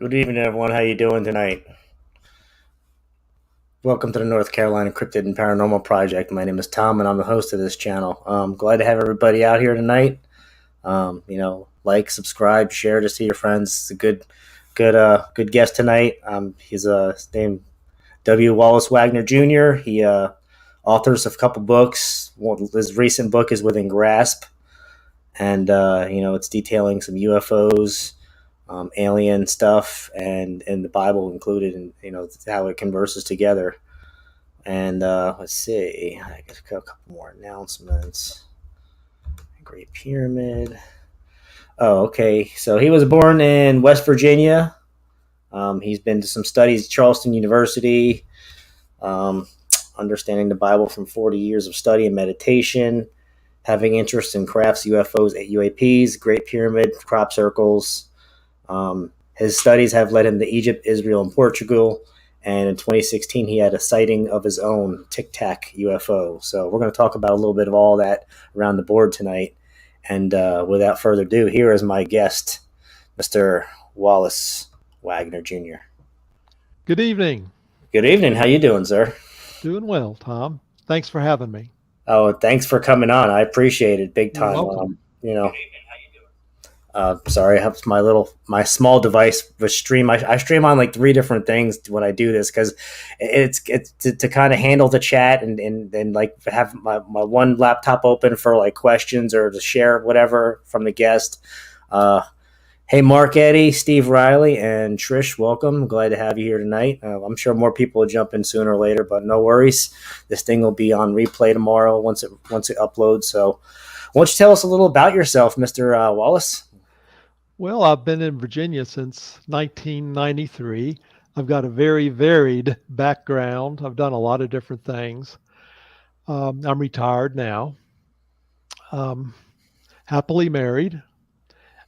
Good evening, everyone. How you doing tonight? Welcome to the North Carolina Cryptid and Paranormal Project. My name is Tom, and I'm the host of this channel. Glad to have everybody out here tonight. Like, subscribe, share to see your friends. It's a good guest tonight. He's his name W.Wallace Wagner Jr. He authors of a couple books. His recent book is Within Grasp, and it's detailing some UFOs, alien stuff, and the Bible included, and how it converses together. And let's see, I got a couple more announcements. Great Pyramid. Oh, okay. So he was born in West Virginia. He's been to some studies at Charleston University, understanding the Bible from 40 years of study and meditation, having interest in crafts, UFOs, UAPs, Great Pyramid, crop circles. His studies have led him to Egypt, Israel, and Portugal. And in 2016, he had a sighting of his own Tic Tac UFO. So we're going to talk about a little bit of all that around the board tonight. And without further ado, here is my guest, Mr. Wallace Wagner Jr. Good evening. Good evening. How you doing, sir? Doing well, Tom. Thanks for having me. Oh, thanks for coming on. I appreciate it big time. You're welcome. Sorry, I have my small device with stream. I stream on like 3 different things when I do this because it's to kind of handle the chat and like have my one laptop open for like questions or to share whatever from the guest. Hey, Mark Eddy, Steve Riley, and Trish, welcome. Glad to have you here tonight. I'm sure more people will jump in sooner or later, but no worries. This thing will be on replay tomorrow once it uploads. So, why don't you tell us a little about yourself, Mr. Wallace? Well, I've been in Virginia since 1993. I've got a very varied background. I've done a lot of different things. I'm retired now, happily married,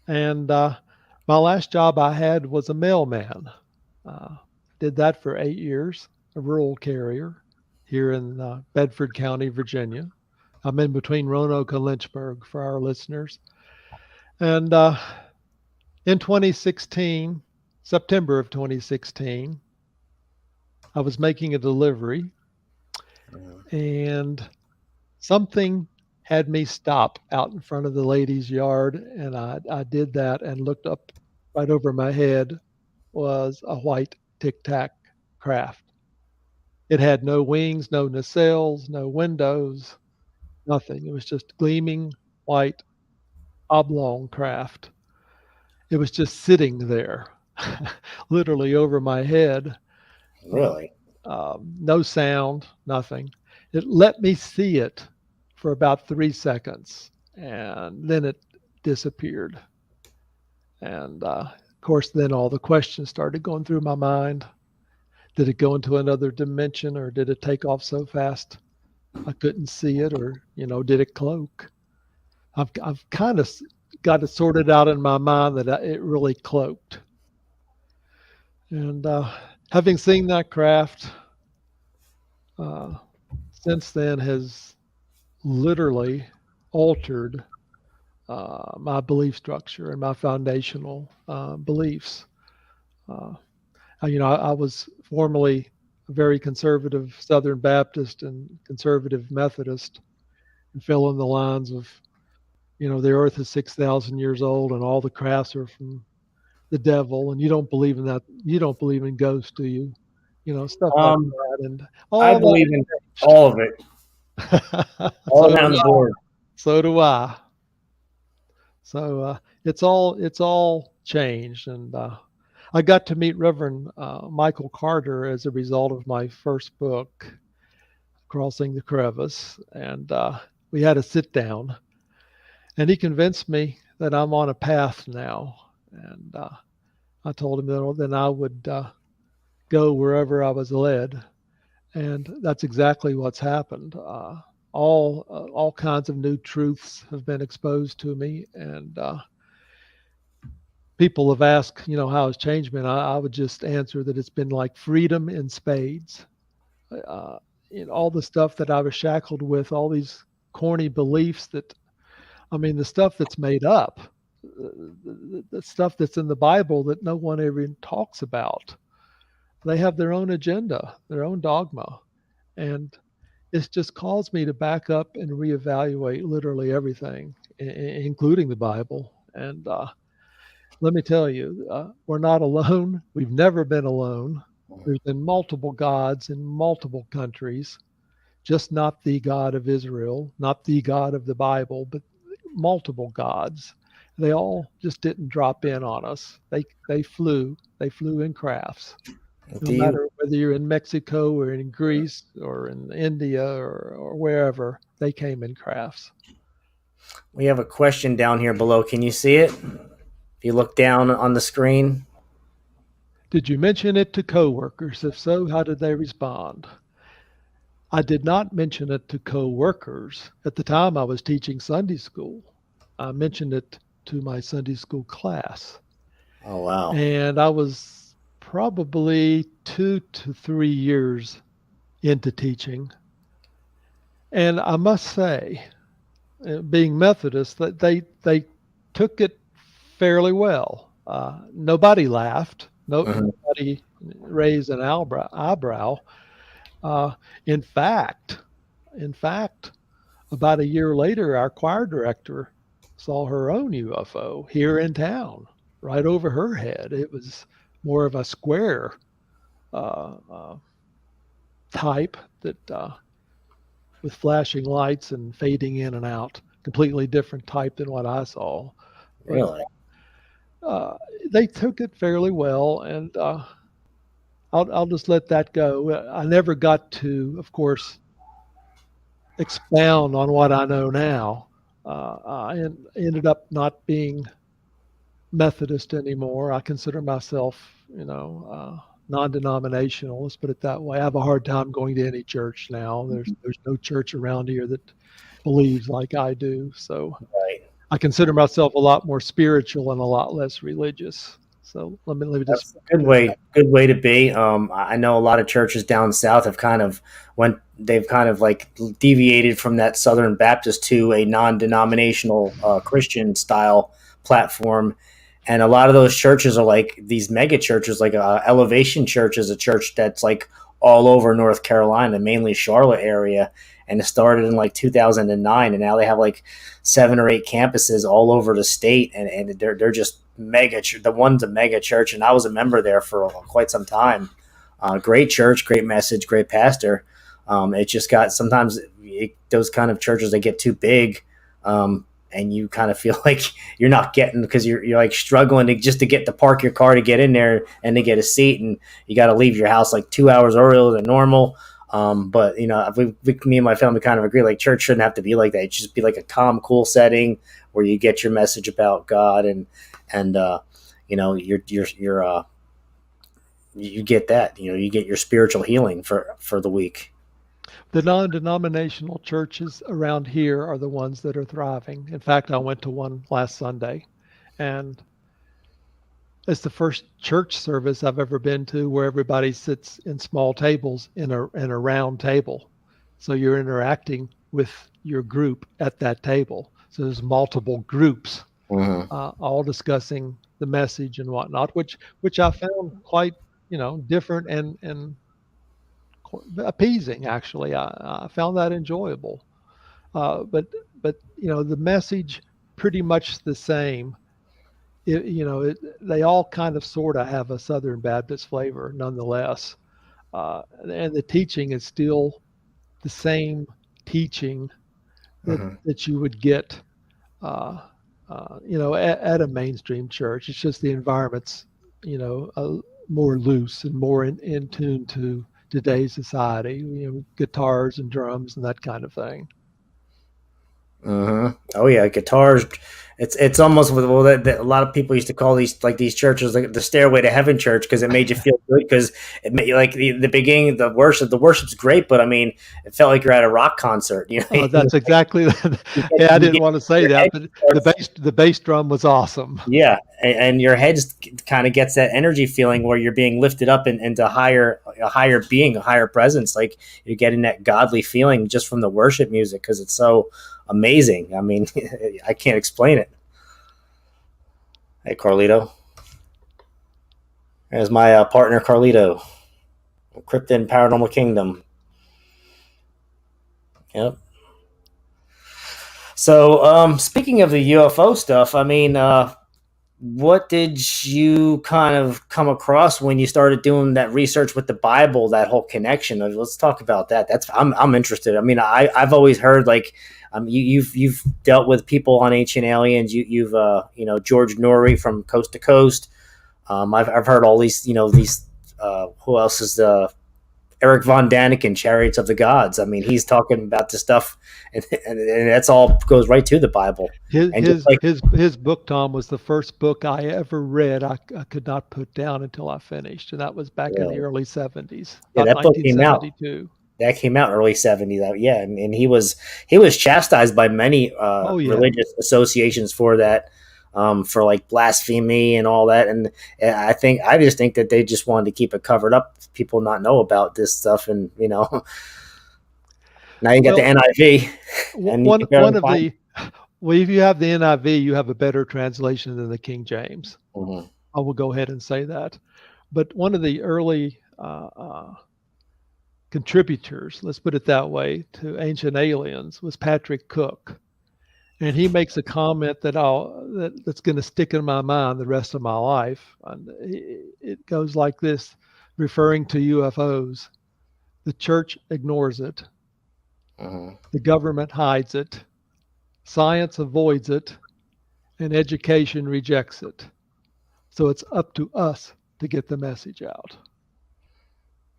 and my last job I had was a mailman. Did that for 8 years, a rural carrier here in Bedford County, Virginia. I'm in between Roanoke and Lynchburg for our listeners. And in 2016, September of 2016, I was making a delivery and something had me stop out in front of the lady's yard. And I did that and looked up. Right over my head was a white Tic Tac craft. It had no wings, no nacelles, no windows, nothing. It was just gleaming white oblong craft. It was just sitting there, literally over my head. Really? No sound, nothing. It let me see it for about 3 seconds, and then it disappeared. And of course, then all the questions started going through my mind. Did it go into another dimension, or did it take off so fast I couldn't see it, or did it cloak? I've kind of got it sorted out in my mind that it really cloaked. And having seen that craft since then has literally altered my belief structure and my foundational beliefs. I was formerly a very conservative Southern Baptist and conservative Methodist, and fell in the lines of the earth is 6,000 years old and all the crafts are from the devil, and you don't believe in that. You don't believe in ghosts, do you? Stuff like that. And I believe in all of it, all around the board. So do I. So it's all changed, and I got to meet Reverend Michael Carter as a result of my first book, Crossing the Crevice, and we had a sit down. And he convinced me that I'm on a path now. And I told him that then I would go wherever I was led. And that's exactly what's happened. All kinds of new truths have been exposed to me. And people have asked, how it's changed me. And I would just answer that it's been like freedom in spades. All the stuff that I was shackled with, all these corny beliefs the stuff that's made up, the stuff that's in the Bible that no one even talks about. They have their own agenda, their own dogma, and it's just caused me to back up and reevaluate literally everything, including the Bible. And let me tell you, we're not alone. We've never been alone. There's been multiple gods in multiple countries, just not the God of Israel, not the God of the Bible, but multiple gods. They all just didn't drop in on us. They flew. They flew in crafts. No Do you? matter whether you're in Mexico or in Greece or in India or wherever, they came in crafts. We have a question down here below. Can you see it? If you look down on the screen. Did you mention it to coworkers? If so, how did they respond? I did not mention it to coworkers. At the time, I was teaching Sunday school. I mentioned it to my Sunday school class. Oh wow. And I was probably 2 to 3 years into teaching. And I must say, being Methodist, that they took it fairly well. Nobody laughed. Nobody raised an eyebrow. In fact, about a year later, our choir director saw her own UFO here in town, right over her head. It was more of a square type that with flashing lights and fading in and out. Completely different type than what I saw. But Really? they took it fairly well, and I'll just let that go. I never got to, of course, expound on what I know now. I ended up not being Methodist anymore. I consider myself, non-denominational. Let's put it that way. I have a hard time going to any church now. There's no church around here that believes like I do. So Right. I consider myself a lot more spiritual and a lot less religious. So let me just. That's a good way to be. I know a lot of churches down south have they've kind of like deviated from that Southern Baptist to a non-denominational Christian style platform. And a lot of those churches are like these mega churches, like Elevation Church is a church that's like all over North Carolina, mainly Charlotte area. And it started in like 2009, and now they have like 7 or 8 campuses all over the state, and they're just mega. The one's a mega church, and I was a member there for quite some time. Great church, great message, great pastor. It just got sometimes those kind of churches, they get too big, and you kind of feel like you're not getting, because you're like struggling to get to park your car to get in there and to get a seat, and you got to leave your house like 2 hours earlier than normal. But me and my family kind of agree, like church shouldn't have to be like that. It should just be like a calm, cool setting where you get your message about God and you get that, you get your spiritual healing for the week. The non-denominational churches around here are the ones that are thriving. In fact, I went to one last Sunday, and it's the first church service I've ever been to where everybody sits in small tables in a round table. So you're interacting with your group at that table. So there's multiple groups, all discussing the message and whatnot, which I found quite, different and appeasing. Actually, I found that enjoyable. But the message pretty much the same. They all kind of sort of have a Southern Baptist flavor nonetheless. And the teaching is still the same teaching that you would get, at a mainstream church. It's just the environment's, more loose and more in tune to today's society, guitars and drums and that kind of thing. Oh yeah, guitars. It's almost that a lot of people used to call these churches like the Stairway to Heaven church, because it made you feel good, because it made like the beginning, the worship's great, but I mean it felt like you're at a rock concert. Oh, that's exactly that. Yeah, I didn't want to say that, but the bass drum was awesome. Yeah, and your head kind of gets that energy feeling where you're being lifted up into a higher being, a higher presence. Like you're getting that godly feeling just from the worship music, because it's so amazing. I mean, I can't explain it. Hey, Carlito. There's my partner, Carlito. Cryptid and Paranormal Kingdom. Yep. So, speaking of the UFO stuff, I mean, what did you kind of come across when you started doing that research with the Bible? That whole connection. Let's talk about that. I'm interested. I mean, I've always heard like, you've dealt with people on Ancient Aliens. You've George Norrie from Coast to Coast. I've heard all these who else is the Eric Von Daniken, Chariots of the Gods. I mean, he's talking about this stuff, and that's all goes right to the Bible. His And just his like, his his book, Tom, was the first book I ever read. I could not put down until I finished, and that was back in the early '70s, yeah, about that book came out. 1972. That came out early '70s. Yeah, and he was chastised by many Oh yeah. religious associations for that, for like blasphemy and all that. And I just think that they just wanted to keep it covered up, people not know about this stuff, and now you got the Well, NIV, and you one can one barely of find the well, if you have the NIV, you have a better translation than the King James. it. I will go ahead and say that. But one of the early contributors, let's put it that way, to Ancient Aliens was Patrick Cook. And he makes a comment that's going to stick in my mind the rest of my life. And it goes like this, referring to UFOs: the church ignores it, the government hides it, science avoids it, and education rejects it. So it's up to us to get the message out.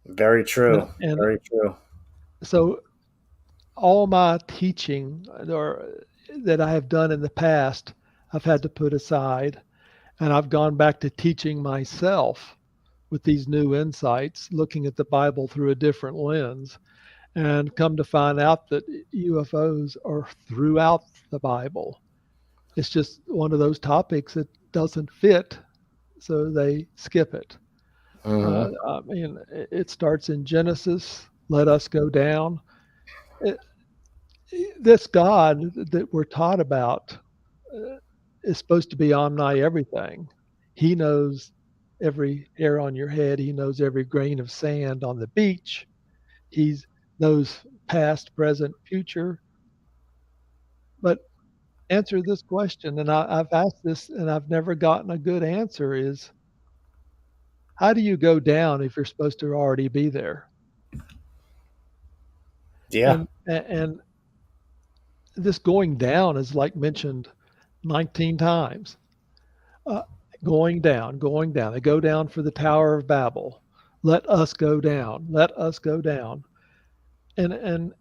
Very And, true. and Very true. so all my teaching or that I have done in the past, I've had to put aside, and I've gone back to teaching myself with these new insights, looking at the Bible through a different lens, and come to find out that UFOs are throughout the Bible. It's just one of those topics that doesn't fit, so they skip it. Hmm. I mean, it starts in Genesis, let us go down. It, this God that we're taught about is supposed to be omni everything. He knows every hair on your head. He knows every grain of sand on the beach. He knows past, present, future. But answer this question, and I've asked this and I've never gotten a good answer: is how do you go down if you're supposed to already be there? Yeah. And this going down is like mentioned 19 times. Uh, going down, going down. They go down for the Tower of Babel. Let us go down. Let us go down. And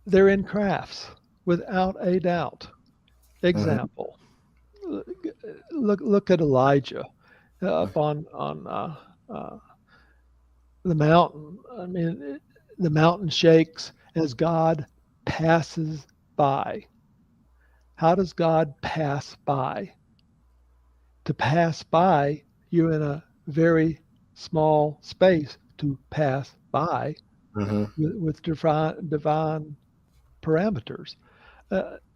they're in crafts without a doubt. Hmm. Example: look at Elijah up on the mountain. I mean, the mountain shakes as God passes by. How does God pass by? To pass by, you're in a very small space to pass by Hmm. with divine parameters.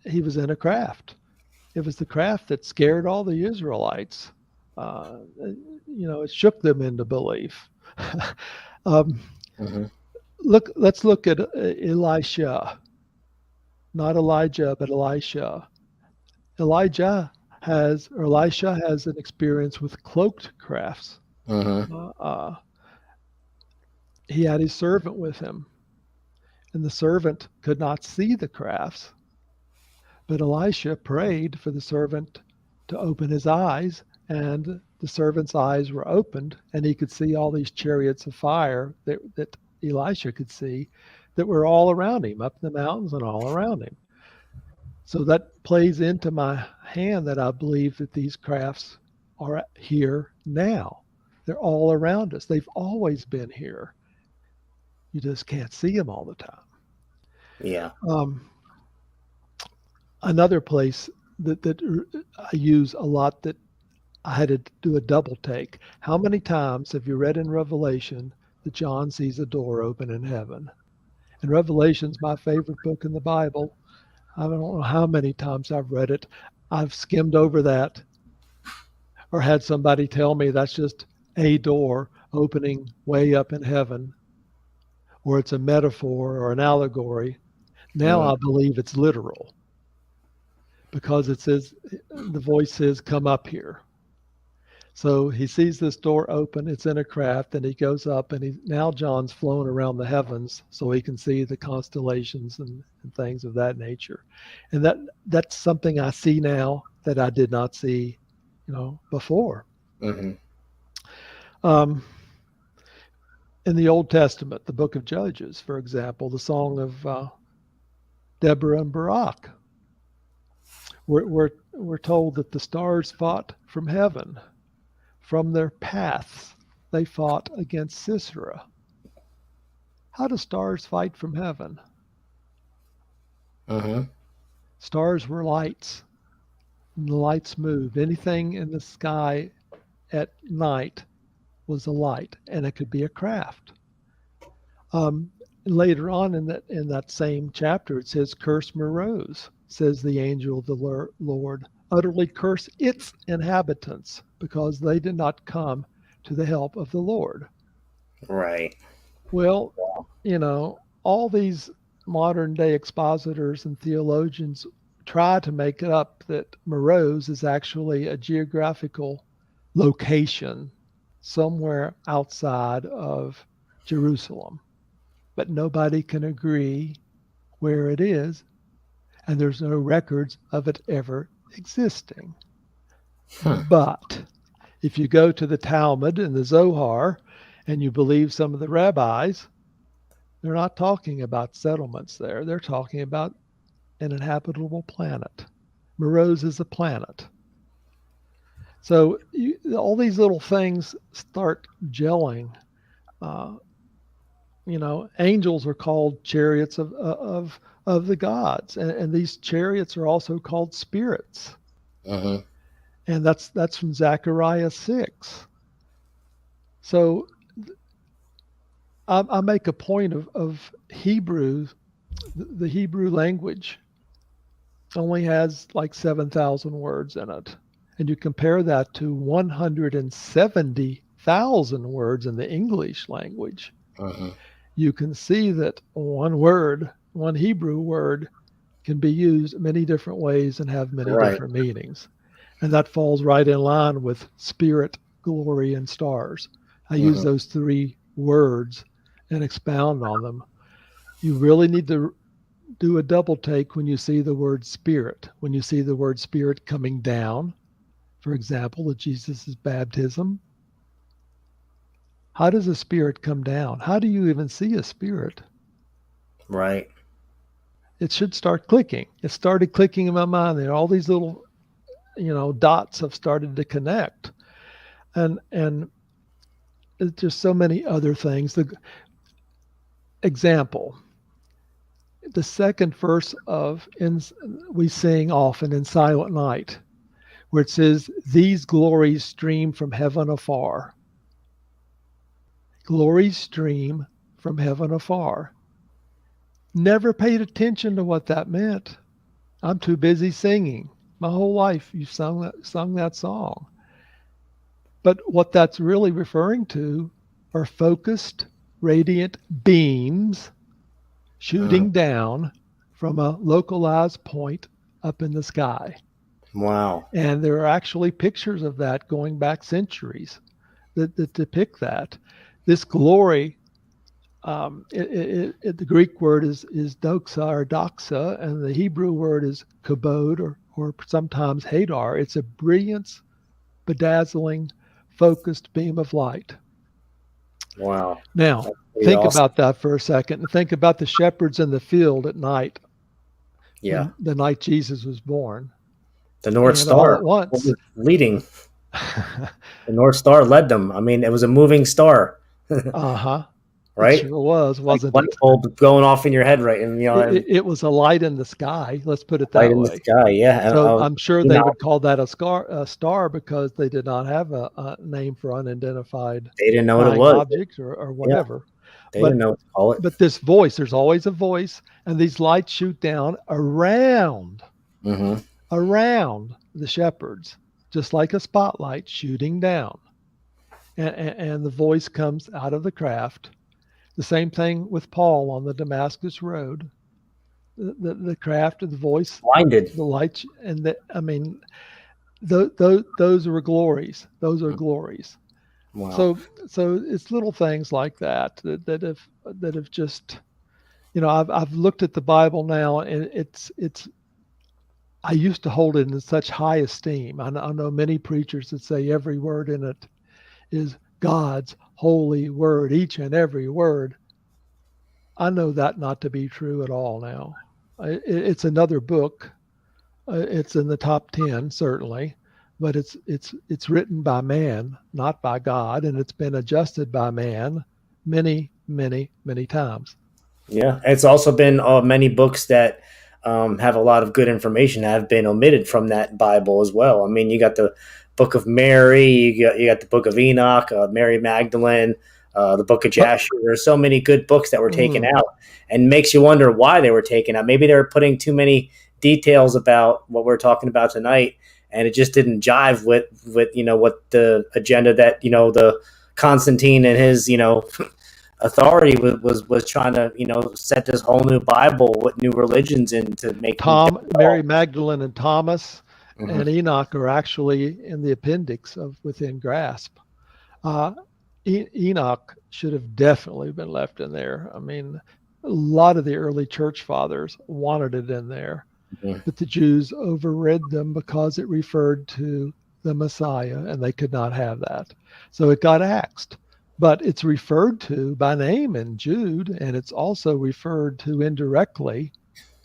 He was in a craft. It was the craft that scared all the Israelites. It shook them into belief. um, Hmm. let's look at Elisha, not Elijah, but Elisha. Elisha has an experience with cloaked crafts. Hmm. Uh, uh, he had his servant with him, and the servant could not see the crafts. But Elisha prayed for the servant to open his eyes, and the servant's eyes were opened, and he could see all these chariots of fire that Elisha could see that were all around him, up in the mountains and all around him. So that plays into my hand that I believe that these crafts are here now. They're all around us. They've always been here. You just can't see them all the time. Yeah. Um, Another place that I use a lot that I had to do a double take. How many times have you read in Revelation that John sees a door open in heaven? And Revelation's my favorite book in the Bible. I don't know how many times I've read it. I've skimmed over that or had somebody tell me that's just a door opening way up in heaven, or it's a metaphor or an allegory. Now Mm, I believe it's literal because it says, the voice says, come up here. So he sees this door open, it's in a craft, and he goes up, and now John's flown around the heavens so he can see the constellations and things of that nature. And that's something I see now that I did not see, before. mm-hmm. Um, in the Old Testament, the book of Judges, for example, the song of Deborah and Barak, we're told that the stars fought from heaven. From their paths, they fought against Sisera. How do stars fight from heaven? Mm-hmm. Stars were lights, and the lights moved. Anything in the sky at night was a light, and it could be a craft. Later on in that same chapter, it says, "Curse Meroz," says the angel of the Lord, "utterly curse its inhabitants, because they did not come to the help of the Lord." Right. Well, all these modern day expositors and theologians try to make it up that Meroz is actually a geographical location somewhere outside of Jerusalem, but nobody can agree where it is, and there's no records of it ever existing. Hmm. But if you go to the Talmud and the Zohar and you believe some of the rabbis, they're not talking about settlements there. They're talking about an inhabitable planet. Meroz is a planet. So all these little things start gelling. Uh, Angels are called chariots of the gods, and these chariots are also called spirits. Mm-hmm. And that's from Zechariah 6. So I make a point of Hebrew. The Hebrew language only has like 7,000 words in it. And you compare that to 170,000 words in the English language, Mm-hmm. you can see that one Hebrew word, can be used many different ways and have many Right. different meanings. And that falls right in line with spirit, glory, and stars. I use Mm-hmm. those three words and expound on them. You really need to do a double take when you see the word spirit. When you see the word spirit coming down, for example, at Jesus' baptism, how does a spirit come down? How do you even see a spirit? Right. It should start clicking. It started clicking in my mind. There, all these little, dots have started to connect, and it's just so many other things. The example, the second verse we sing often in Silent Night, where it says, "These glories stream from heaven afar." Glories stream from heaven afar. Never paid attention to what that meant. I'm too busy singing. My whole life you've sung that song. But what that's really referring to are focused, radiant beams Mm. shooting down from a localized point up in the sky. Wow. And there are actually pictures of that going back centuries that depict that. This glory, the Greek word is doxa or doxa, and the Hebrew word is kabod or sometimes hadar. It's a brilliance, bedazzling, focused beam of light. Wow. Now, That's pretty think awesome. about that for a second and think about the shepherds in the field at night, Yeah. the night Jesus was born. The North And all Star at once, was leading. The North Star led them. I mean, it was a moving star, uh-huh, it right? sure was, Like wasn't light it? bulb going off in your head, right? And and It was a light in the sky, let's put it light that in the way. sky. Yeah. And So I'm sure you they know, would call that a star because they did not have a name for unidentified they didn't know what it flying was. object or Yeah. whatever. They But didn't know what to call it. this voice, there's always a voice, and these lights shoot down around Mm-hmm. around the shepherds just like a spotlight shooting down. And the voice comes out of the craft. The same thing with Paul on the Damascus Road. The craft, the voice, Blinded. the light, and I mean, those are glories. Those are glories. Wow. So it's little things like that have just, I've looked at the Bible now, and it's I used to hold it in such high esteem. I know many preachers that say every word in it is God's holy word, each and every word. I know that not to be true at all now. It's another book. It's in the top 10 certainly, but it's written by man, not by God, and it's been adjusted by man many, many, many times. Yeah, it's also been many books that have a lot of good information that have been omitted from that Bible as well. I mean, you got the Book of Mary, you got the Book of Enoch, Mary Magdalene, the Book of But Jasher. There's so many good books that were taken mm, out, and makes you wonder why they were taken out. Maybe they were putting too many details about what we're talking about tonight, and it just didn't jive with what the agenda that the Constantine and his authority was trying to set this whole new Bible with new religions in to make them fit Mary all. Magdalene and Thomas Hmm. and Enoch are actually in the appendix of Within Grasp. Uh, Enoch should have definitely been left in there. I mean, a lot of the early church fathers wanted it in there, Hmm. but the Jews overrid them because it referred to the Messiah, and they could not have that. So it got axed. But it's referred to by name in Jude, and it's also referred to indirectly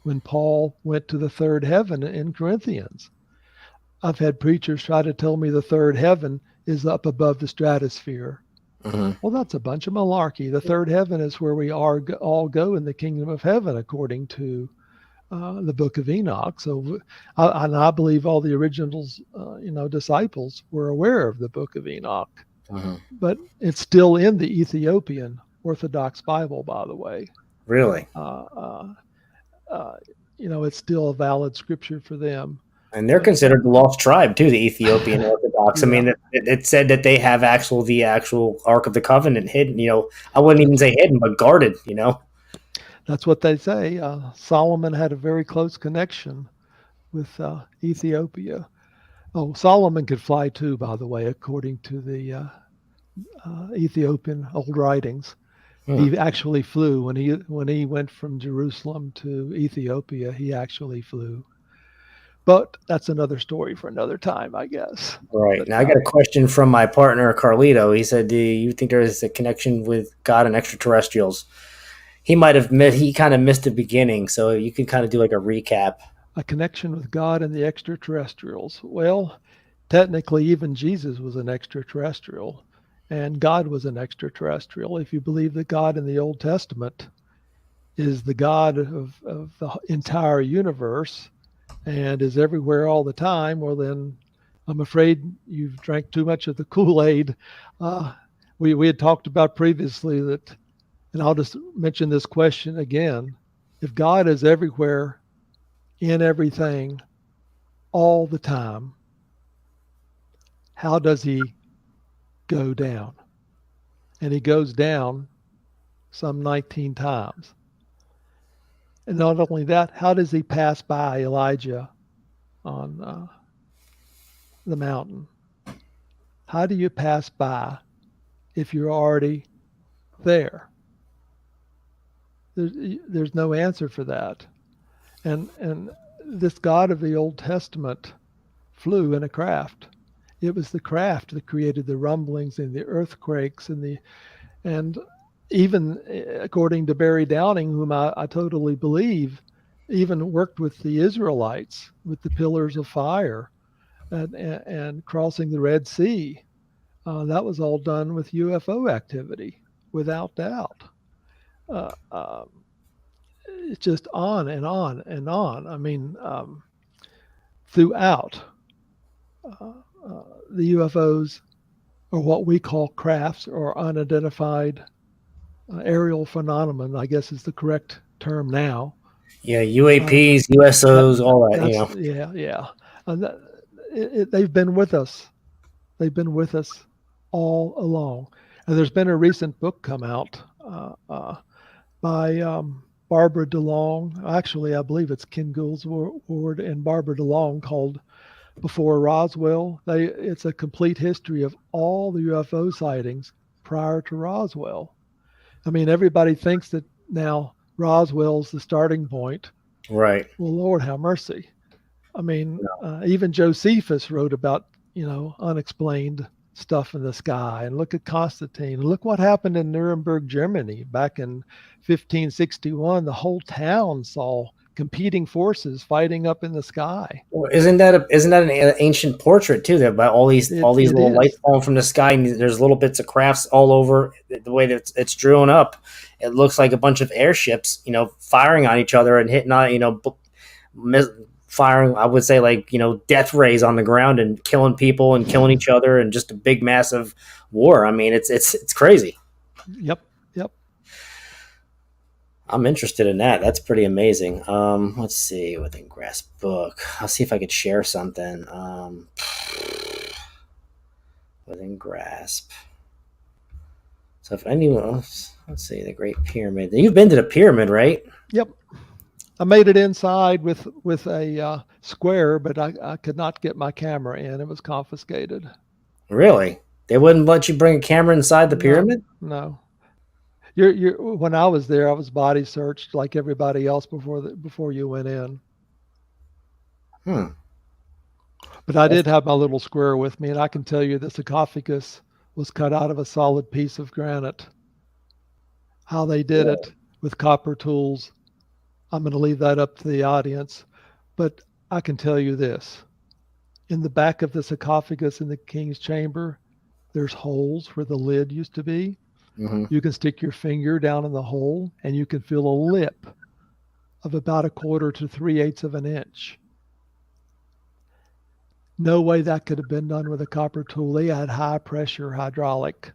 when Paul went to the third heaven in Corinthians. I've had preachers try to tell me the third heaven is up above the stratosphere. Hmm. Well, that's a bunch of malarkey. The third heaven is where we are all go in the kingdom of heaven, according to the book of Enoch. So, I believe all the originals, disciples were aware of the book of Enoch, Hmm. but it's still in the Ethiopian Orthodox Bible, by the way. Really. Uh, uh, uh, it's still a valid scripture for them. And they're But considered the lost tribe too, the Ethiopian Orthodox. I yeah, mean, it said that they have the actual Ark of the Covenant hidden. I wouldn't even that's say hidden, but guarded. that's what they say. Solomon had a very close connection with Ethiopia. Oh, Solomon could fly too, by the way, according to the Ethiopian old writings. Hmm. He actually flew when he went from Jerusalem to Ethiopia. He actually flew, but that's another story for another time, I guess. Right. But Now I got a question from my partner Carlito. He said, "Do you think there is a connection with God and extraterrestrials?" He kind of missed the beginning, so you could kind of do like a recap. a connection with God and the extraterrestrials. Well, technically, even Jesus was an extraterrestrial, and God was an extraterrestrial. If you believe that God in the Old Testament is the God of the entire universe and is everywhere all the time, well, then I'm afraid you've drank too much of the Kool-Aid. Uh, we had talked about previously that, and I'll just mention this question again. If God is everywhere in everything all the time, how does he go down? And he goes down some 19 times. And not only that, how does he pass by Elijah on the mountain? How do you pass by if you're already there? There's no answer for that. And this God of the Old Testament flew in a craft. It was the craft that created the rumblings and the earthquakes and even according to Barry Downing, whom I totally believe, even worked with the Israelites with the pillars of fire and crossing the Red Sea. That was all done with UFO activity, without doubt. Uh, um, it's just on and on and on. I mean, throughout uh, the UFOs, or what we call crafts or unidentified aerial phenomenon, I guess is the correct term now. Yeah, Uh, UAPs, that USOs, all that. that's yeah, yeah. And they've been with us. They've been with us all along. And there's been a recent book come out by Barbara DeLong. Actually, I believe it's Ken Gouldsward and Barbara DeLong, called Before Roswell. It's a complete history of all the UFO sightings prior to Roswell. I mean, everybody thinks that now Roswell's the starting point. Right. Well, Lord have mercy. I mean, even Josephus wrote about, unexplained stuff in the sky. And look at Constantine. Look what happened in Nuremberg, Germany back in 1561. The whole town saw competing forces fighting up in the sky. Well, isn't that an ancient portrait too? That by all these It little lights is. falling from the sky, and there's little bits of crafts all over. The way that it's drawn up, it looks like a bunch of airships, firing on each other and hitting on, firing. I would say like death rays on the ground and killing people and killing each other, and just a big massive war. I mean, it's crazy. Yep. I'm interested in that. That's pretty amazing. Let's see, within Grasp book. I'll see if I could share something. Within Grasp. So if anyone else, let's see, the Great Pyramid. You've been to the pyramid, right? Yep. I made it inside with a square, but I could not get my camera in. It was confiscated. Really? They wouldn't let you bring a camera inside the pyramid? No. When I was there, I was body searched like everybody else before you went in. But I did have my little square with me, and I can tell you the sarcophagus was cut out of a solid piece of granite. How they did it with copper tools, I'm going to leave that up to the audience. But I can tell you this. In the back of the sarcophagus in the king's chamber, there's holes where the lid used to be. Mm-hmm. You can stick your finger down in the hole and you can feel a lip of about 1/4 to 3/8 of an inch. No way that could have been done with a copper tool. They had high pressure hydraulic,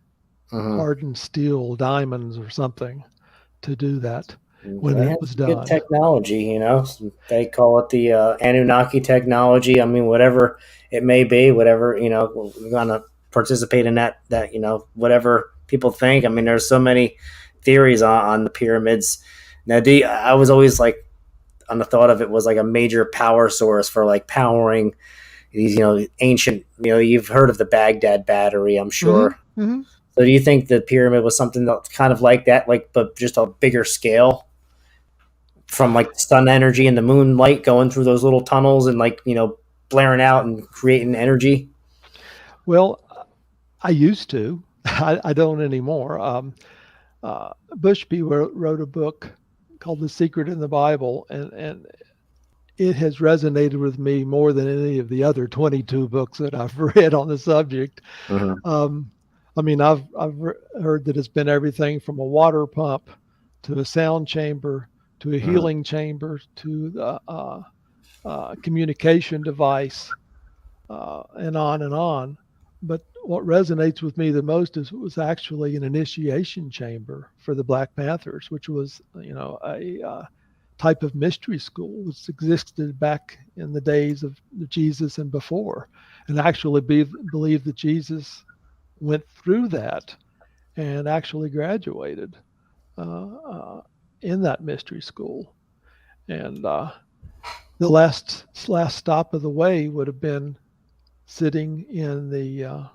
hardened steel, diamonds or something to do that when it was done. Good technology, They call it the Anunnaki technology. I mean, whatever it may be, whatever, we're going to participate in that, whatever people think. I mean, there's so many theories on the pyramids. Now, I was always like on the thought of it was like a major power source for like powering these, ancient, you've heard of the Baghdad battery, I'm sure. Mm-hmm. So do you think the pyramid was something that's kind of like that, but just a bigger scale, from like sun energy and the moonlight going through those little tunnels and blaring out and creating energy? Well, I used to. I don't anymore. Bushby wrote a book called The Secret in the Bible, and it has resonated with me more than any of the other 22 books that I've read on the subject. Mm-hmm. I mean, I've heard that it's been everything from a water pump to a sound chamber to a healing chamber to the communication device, and on and on. But what resonates with me the most was actually an initiation chamber for the Black Panthers, which was, a type of mystery school which existed back in the days of Jesus and before, and actually believe that Jesus went through that and actually graduated in that mystery school. And the last stop of the way would have been sitting in the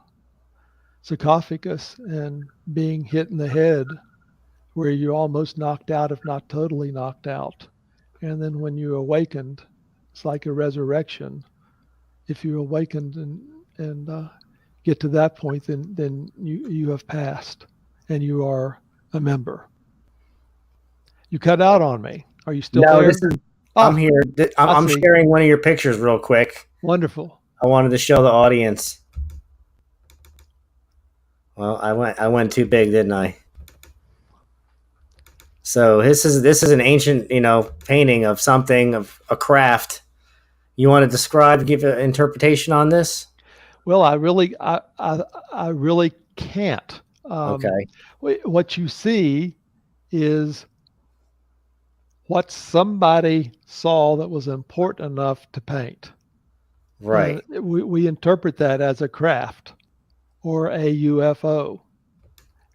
sarcophagus and being hit in the head where you're almost knocked out, if not totally knocked out. And then when you awakened, it's like a resurrection. If you awakened and get to that point, then you have passed and you are a member. You cut out on me. Are you still there? I'm here. I'm sharing one of your pictures real quick. Wonderful. I wanted to show the audience. Well, I went too big, didn't I? So this is an ancient, painting of something, of a craft. You want to give an interpretation on this? Well, I really can't. Okay. What you see is what somebody saw that was important enough to paint. Right. And we interpret that as a craft or a UFO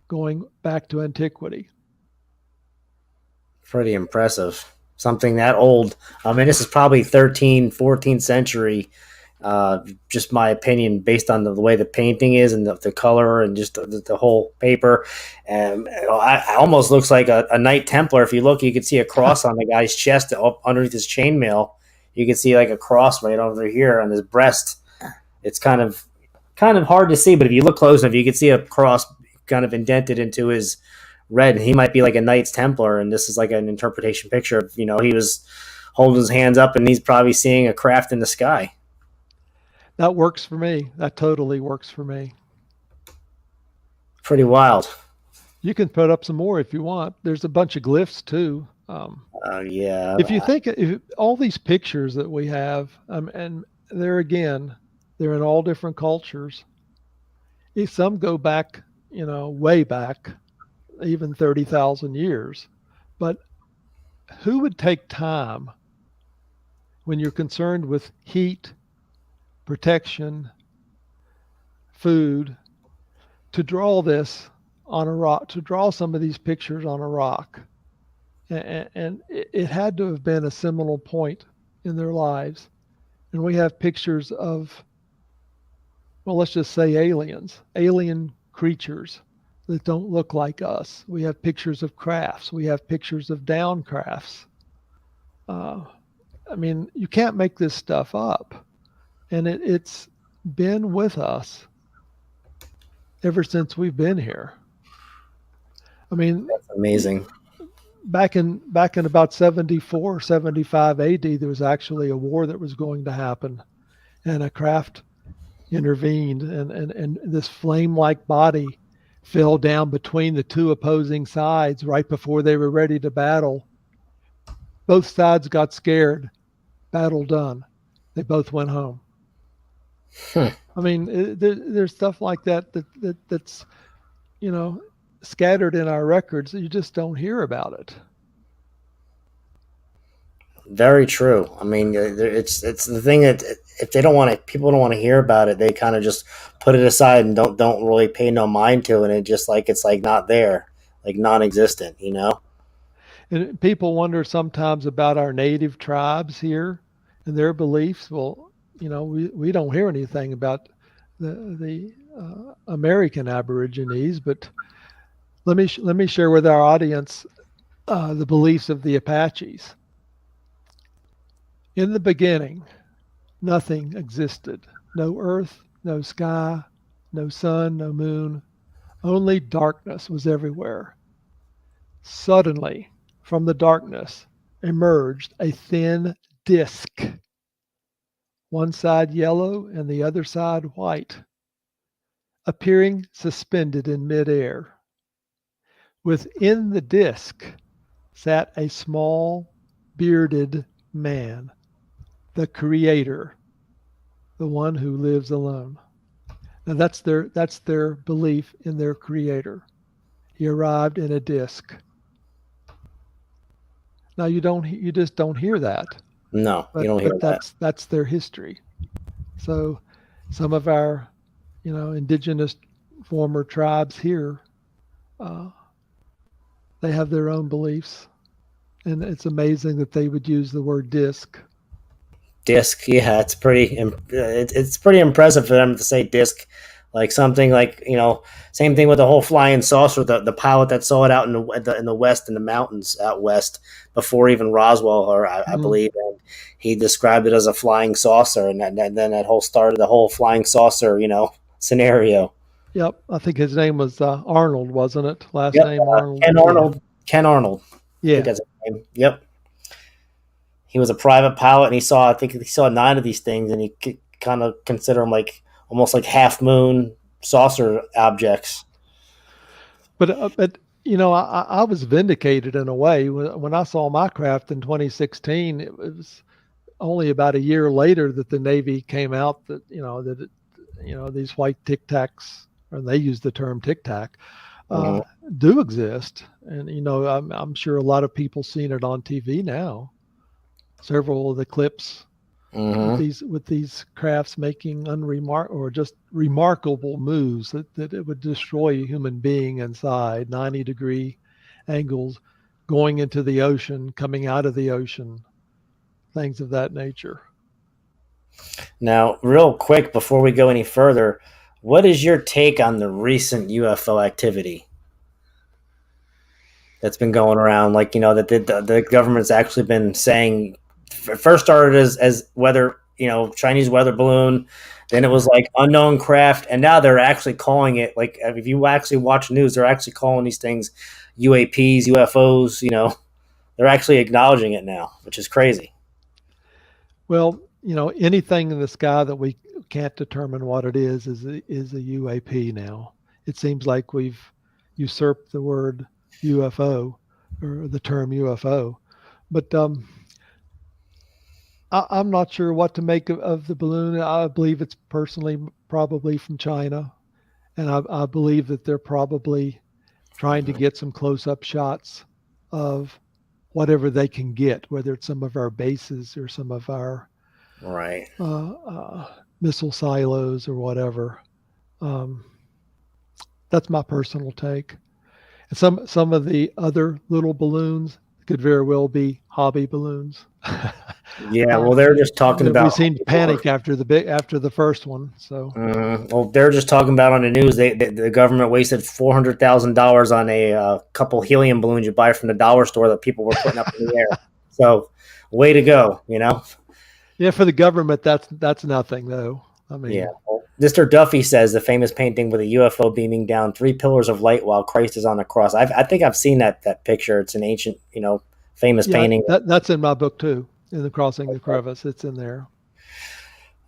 going back to antiquity. Pretty impressive. Something that old. I mean, this is probably 13th, 14th century. Just my opinion based on the way the painting is and the color and just the whole paper. And I almost looks like a Knight Templar. If you look, you can see a cross on the guy's chest up underneath his chainmail. You can see like a cross right over here on his breast. It's kind of hard to see, but if you look close enough, you can see a cross kind of indented into his red. He might be like a Knights Templar, and this is like an interpretation picture of, he was holding his hands up, and he's probably seeing a craft in the sky. That works for me. That totally works for me. Pretty wild. You can put up some more if you want. There's a bunch of glyphs too. Yeah. If you think if all these pictures that we have, and there again, they're in all different cultures. Some go back, way back, even 30,000 years. But who would take time when you're concerned with heat, protection, food, to draw this on a rock, to draw some of these pictures on a rock? And it had to have been a seminal point in their lives. And we have pictures of, well, let's just say aliens, alien creatures that don't look like us. We have pictures of crafts. We have pictures of down crafts. I mean, you can't make this stuff up. And it's been with us ever since we've been here. I mean, That's amazing. back in about 74, 75 AD, there was actually a war that was going to happen, and a craft intervened, and this flame-like body fell down between the two opposing sides right before they were ready to battle. Both sides got scared. Battle done. They both went home. I mean, there's stuff like that's scattered in our records. You just don't hear about it. Very true. I mean, it's the thing that if they don't want to, people don't want to hear about it. They kind of just put it aside and don't really pay no mind to it. And it just like it's like not there, like non-existent. And people wonder sometimes about our native tribes here and their beliefs. Well, we don't hear anything about the American Aborigines, but let me share with our audience the beliefs of the Apaches. In the beginning, nothing existed. No earth, no sky, no sun, no moon. Only darkness was everywhere. Suddenly, from the darkness emerged a thin disk, one side yellow and the other side white, appearing suspended in midair. Within the disk sat a small, bearded man, the creator, the one who lives alone. Now that's their belief in their creator. He arrived in a disk. Now you just don't hear that, No, you don't hear but that. that's their history. So some of our indigenous former tribes here, uh, they have their own beliefs, and it's amazing that they would use the word disc. Disc, yeah, it's pretty impressive for them to say disc, like something like same thing with the whole flying saucer. The pilot that saw it out in the west in the mountains out west before even Roswell, or I Mm. believe, and he described it as a flying saucer, and then that whole started the whole flying saucer scenario. Yep, I think his name was Arnold, wasn't it? Last Yep, name Arnold. Ken Yeah, Arnold. Ken Arnold. I think yeah. that's his name. Yep. He was a private pilot, and I think he saw 9 of these things, and he kind of consider them like almost like half moon saucer objects. But I was vindicated in a way when I saw my craft in 2016. It was only about a year later that the Navy came out that these white tic tacs, or they use the term tic tac, Mm-hmm. do exist, and I'm sure a lot of people seen it on TV now. Several of the clips Mm-hmm. with these crafts making or just remarkable moves that it would destroy a human being inside 90-degree angles, going into the ocean, coming out of the ocean, things of that nature. Now, real quick before we go any further, what is your take on the recent UFO activity that's been going around? Like, that the government's actually been saying, first started as weather, Chinese weather balloon, then it was like unknown craft, and now they're actually calling it, like, if you actually watch news, they're actually calling these things UAPs, UFOs. They're actually acknowledging it now, which is crazy. Well, anything in the sky that we can't determine what it is a UAP now. It seems like we've usurped the word UFO or the term UFO. But I'm not sure what to make of the balloon. I believe it's personally probably from China, and I believe that they're probably trying to get some close-up shots of whatever they can get, whether it's some of our bases or some of our Right. missile silos or whatever. Um, that's my personal take. And some of the other little balloons could very well be hobby balloons. Yeah, well, they're just talking We about. seemed to panic after the first one. So Well, they're just talking about on the news. The government wasted $400,000 on a couple helium balloons you buy from the dollar store that people were putting up in the air. So, way to go, yeah, for the government, that's nothing though. I Yeah. mean, Well, Mr. Duffy says the famous painting with a UFO beaming down three pillars of light while Christ is on the cross. I think I've seen that picture. It's an ancient, famous yeah, painting. that's in my book too. In the Crossing the Crevice, it's in there.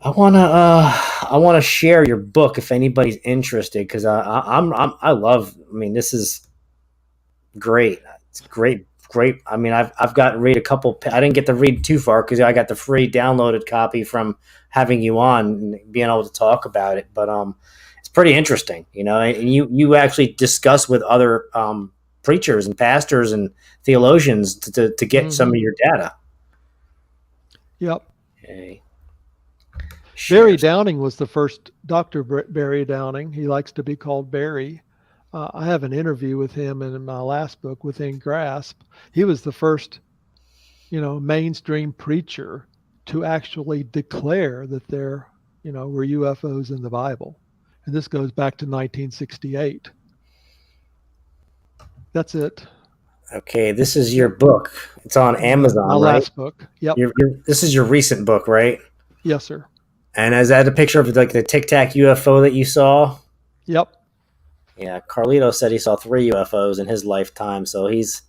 I wanna share your book if anybody's interested, because I love. I mean, this is great. It's great, great. I mean, I've got to read a couple. I didn't get to read too far because I got the free downloaded copy from having you on and being able to talk about it. But it's pretty interesting, And you actually discuss with other preachers and pastors and theologians to get some of Mm-hmm. your data. Yep. Okay. Barry Shares. Downing was the first Dr. Barry Downing. He likes to be called Barry. I have an interview with him in my last book, Within Grasp. He was the first, mainstream preacher to actually declare that there, were UFOs in the Bible. And this goes back to 1968. That's it. Okay, this is your Yep. book. It's on My Amazon, right? last book. Yep. This is your recent book, right? Yes, sir. And is that a picture of like the Tic Tac UFO that you saw? Yep. Yeah, Carlito said he saw 3 UFOs in his lifetime, so he's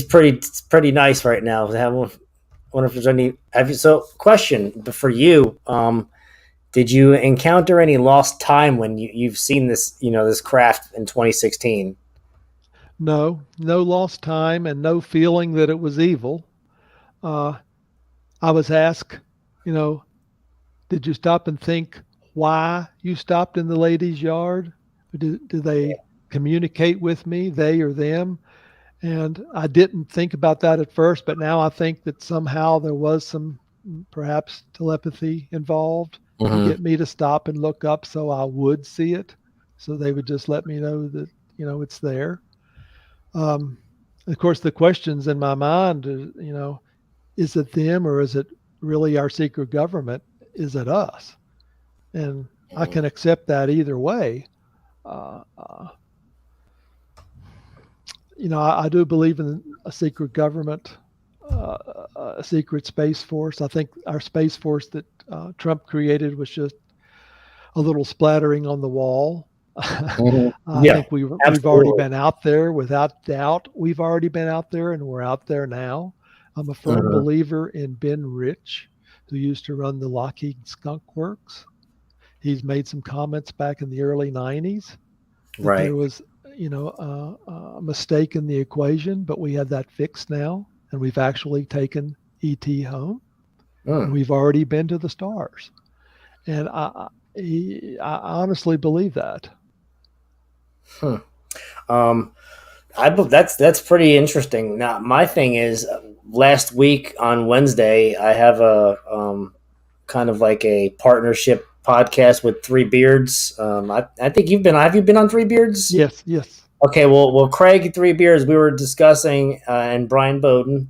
pretty nice right now. I wonder if there's any. So, question for you: did you encounter any lost time when you've seen this this craft in 2016? No lost time and no feeling that it was evil. Uh, I was asked, you know, did you stop and think why you stopped in the lady's yard? Do they communicate with me, they or them? And I didn't think about that at first, but now I think that somehow there was some perhaps telepathy involved to Mm-hmm. get me to stop and look up so I would see it. So they would just let me know that, it's there. Um, of course, the questions in my mind, is it them or is it really our secret government? Is it us? And I can accept that either way. Uh, uh, I do believe in a secret government, a secret space force. I think our space force that Trump created was just a little splattering on the wall. Mm-hmm. I Yeah, think we've already absolutely. been out there without doubt. We've already been out there, and we're out there now. I'm a firm Mm-hmm. believer in Ben Rich, who used to run the Lockheed Skunk Works. He's made some comments back in the early 90s that there Right. was, a mistake in the equation, but we have that fixed now, and we've actually taken ET home, and Mm. we've already been to the stars. And I honestly believe that. Hmm. Um, that's pretty interesting. Now, my thing is, last week on Wednesday, I have a kind of like a partnership podcast with Three Beards. I think you've been. Have you been on Three Beards? Yes, yes. Okay, well, Craig Three Beards. We were discussing, and Brian Bowden.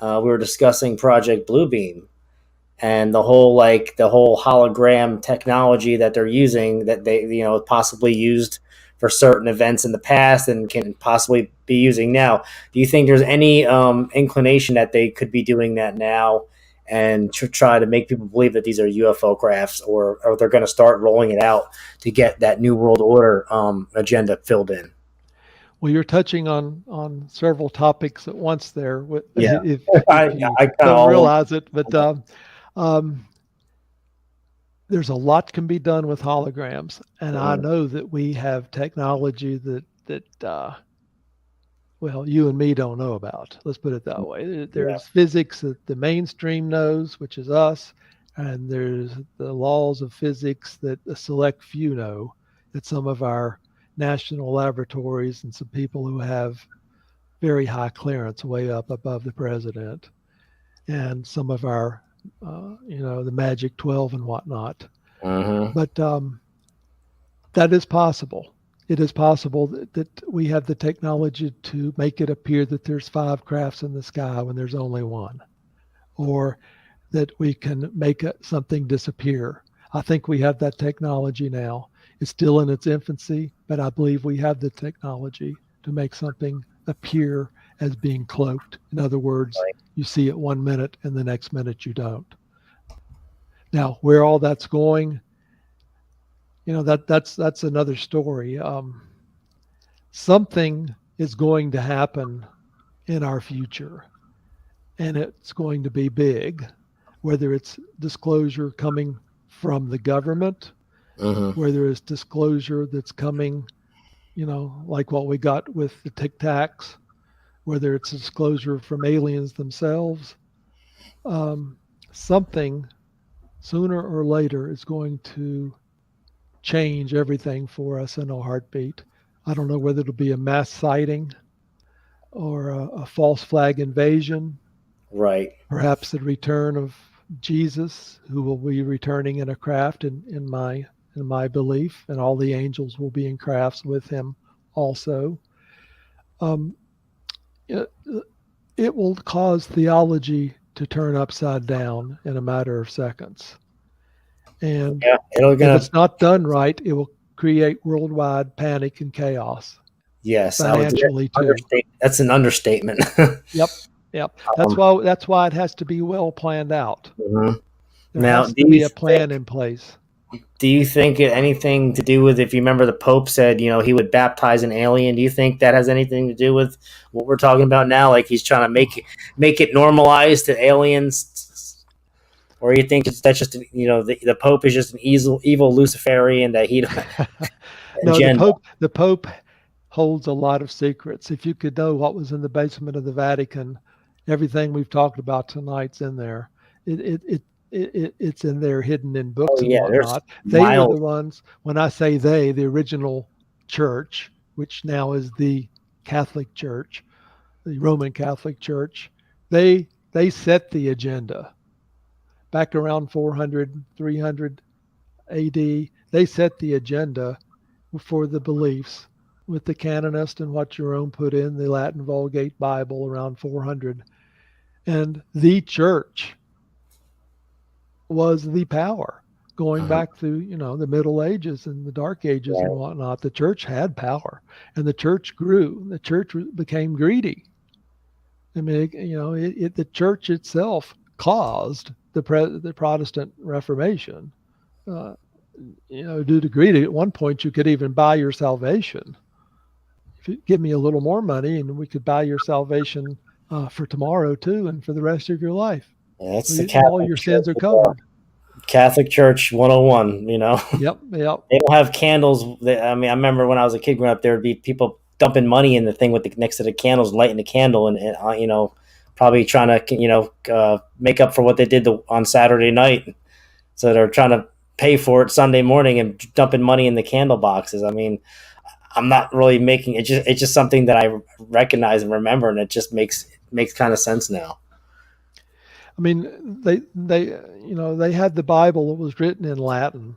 We were discussing Project Bluebeam and the whole hologram technology that they're using that they possibly used for certain events in the past and can possibly be using now. Do you think there's any inclination that they could be doing that now and to try to make people believe that these are UFO crafts, or they're going to start rolling it out to get that New World Order agenda filled in? Well, you're touching on several topics at once there. Yeah, If you I kind of don't all. realize it, but um, there's a lot can be done with holograms, and I Mhm. know that we have technology that well, you and me don't know about. Let's put it that way. Yeah. There's physics that the mainstream knows, which is us, and there's the laws of physics that a select few know, that some of our national laboratories and some people who have very high clearance way up above the president, and some of our, the Magic 12 and whatnot. Hmm. But that is possible. It is possible that we have the technology to make it appear that there's five crafts in the sky when there's only one, or that we can make something disappear. I think we have that technology now. It's still in its infancy, but I believe we have the technology to make something appear as being cloaked. In other words, Right. you see it 1 minute and the next minute you don't. Now, where all that's going, that's another story. Something is going to happen in our future, and it's going to be big, whether it's disclosure coming from the government, Hmm. whether it's disclosure that's coming, like what we got with the Tic Tacs, whether it's disclosure from aliens themselves. Um, Something sooner or later is going to change everything for us in a heartbeat. I don't know whether it'll be a mass sighting or a false flag invasion, Right. perhaps the return of Jesus, who will be returning in a craft in my belief, and all the angels will be in crafts with him also. Um, it, it will cause theology to turn upside down in a matter of seconds. And Yeah. It'll if gonna. it's not done right, it will create worldwide panic and chaos, Yes, I would. financially too. Understate. That's an understatement. Yep, yep. That's um, why that's why it has to be well planned out. mhm. There Now, has do to you be a plan think? in place. Do you think it anything to do with, if you remember, the Pope said he would baptize an alien? Do you think that has anything to do with what we're talking about now? Like he's trying to make it normalized to aliens, or you think that's just the Pope is just an evil Luciferian that he No, the agenda? Pope holds a lot of secrets. If you could know what was in the basement of the Vatican, everything we've talked about tonight's in there. It's in there, hidden in Oh books and yeah, there's whatnot. They were miles. the ones. When I say they, the original church, which now is the Catholic Church, the Roman Catholic Church, they set the agenda back around 400, 300 AD. They set the agenda for the beliefs with the canonist and what Jerome put in the Latin Vulgate Bible around 400. And the church was the power going Mhm. back through, the Middle Ages and the Dark Ages and Right. whatnot. The church had power, and the church grew. The church became greedy. I mean, the church itself caused the Protestant Reformation. Uh, due to greed, at one point you could even buy your salvation. If you give me a little more money, and we could buy your salvation for tomorrow too, and for the rest of your life, Yeah, that's the all Catholic your Church. sins are covered. Catholic Church 101. Yep, yep. They don't have candles. I mean, I remember when I was a kid growing up, there would be people dumping money in the thing with next to the candles, lighting the candle, and probably trying to make up for what they did on Saturday night. So they're trying to pay for it Sunday morning and dumping money in the candle boxes. I mean, I'm not really making it. It's just something that I recognize and remember, and it just makes makes kind of sense now. I mean, they had the Bible that was written in Latin.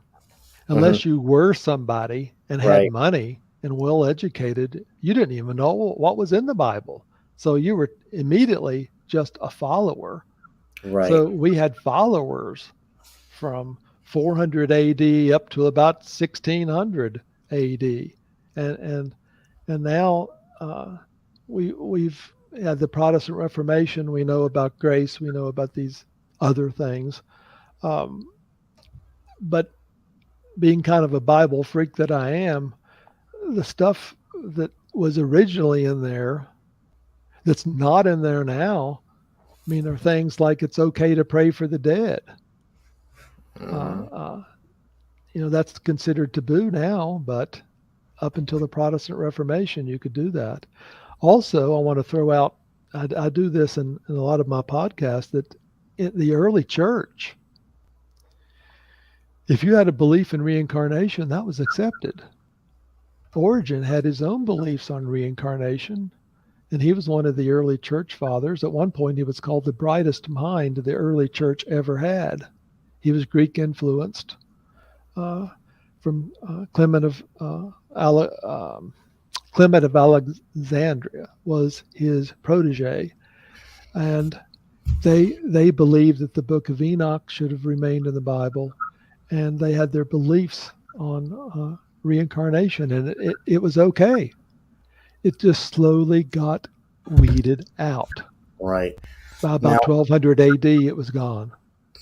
Hmm. Unless you were somebody and had Right. money and well educated, you didn't even know what was in the Bible. So you were immediately just a follower. Right. So we had followers from 400 AD up to about 1600 AD, and and now uh, we've had the Protestant Reformation. We know about grace. We know about these other things, um, but being kind of a Bible freak that I am, the stuff that was originally in there that's not in there now, I mean, are things like it's okay to pray for the dead. Uh, Hmm. uh, that's considered taboo now, but up until the Protestant Reformation, you could do that. Also, I want to throw out, I do this in a lot of my podcasts, that in the early church, if you had a belief in reincarnation, that was accepted. Origen had his own beliefs on reincarnation, and he was one of the early church fathers. At one point, he was called the brightest mind the early church ever had. He was Greek influenced, uh, from Clement of Alexandria was his protege, and they believed that the Book of Enoch should have remained in the Bible, and they had their beliefs on reincarnation, and it was okay. It just slowly got weeded out. Right. By Now, about 1200 AD, it was gone.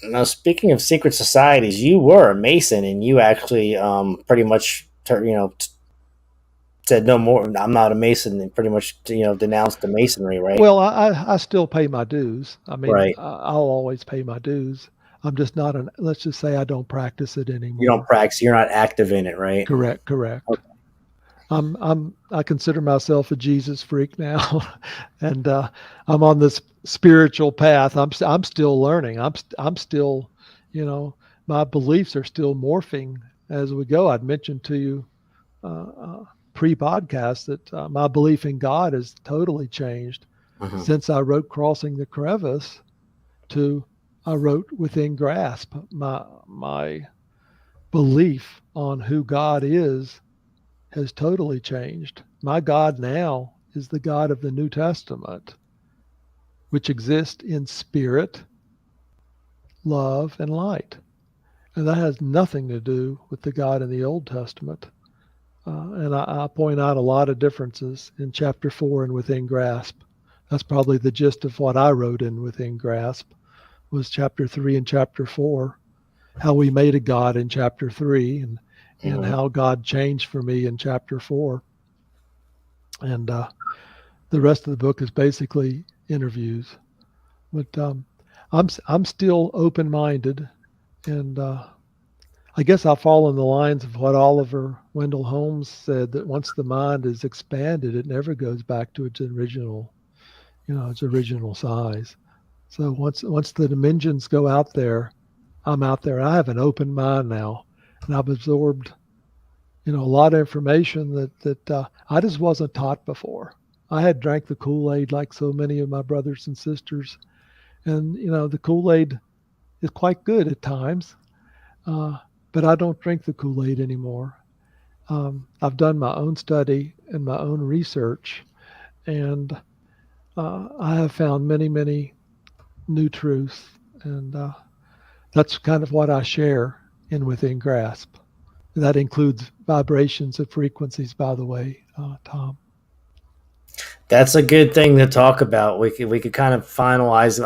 now, speaking of secret societies, you were a Mason, and you actually pretty much said no more. I'm not a Mason, and pretty much denounced the Masonry, right? Well, I still pay my dues. I mean, Right. I'll always pay my dues. I'm just not let's just say I don't practice it You don't anymore. practice. You're not active in it, right? Correct, correct. I consider myself a Jesus freak now, and I'm on this spiritual path. I'm still learning. I'm still, you know, my beliefs are still morphing as we go. I'd mentioned to you pre-podcast that my belief in God has totally changed Hmm. since I wrote Crossing the Crevice to I wrote Within Grasp. My belief on who God is has totally changed. My God now is the God of the New Testament, which exists in spirit, love, and light. And that has nothing to do with the God in the Old Testament. And I point out a lot of differences in chapter 4 and Within Grasp. That's probably the gist of what I wrote in Within Grasp was chapter 3 and chapter 4, how we made a God in chapter 3, and Hmm. how God changed for me in chapter 4. And the rest of the book is basically interviews. But I'm still open minded, and I guess I fall in the lines of what Oliver Wendell Holmes said, that once the mind is expanded, it never goes back to its original size. So once the dimensions go out there, I'm out there. I have an open mind now, and I've absorbed a lot of information that I just wasn't taught before. I had drank the Kool-Aid like so many of my brothers and sisters, and the Kool-Aid is quite good at times, uh, but I don't drink the Kool-Aid anymore. I've done my own study and my own research, and I have found many, many new truths, and that's kind of what I share in Within Grasp. That includes vibrations of frequencies, by the way, Tom. That's a good thing to talk about. We could kind of finalize.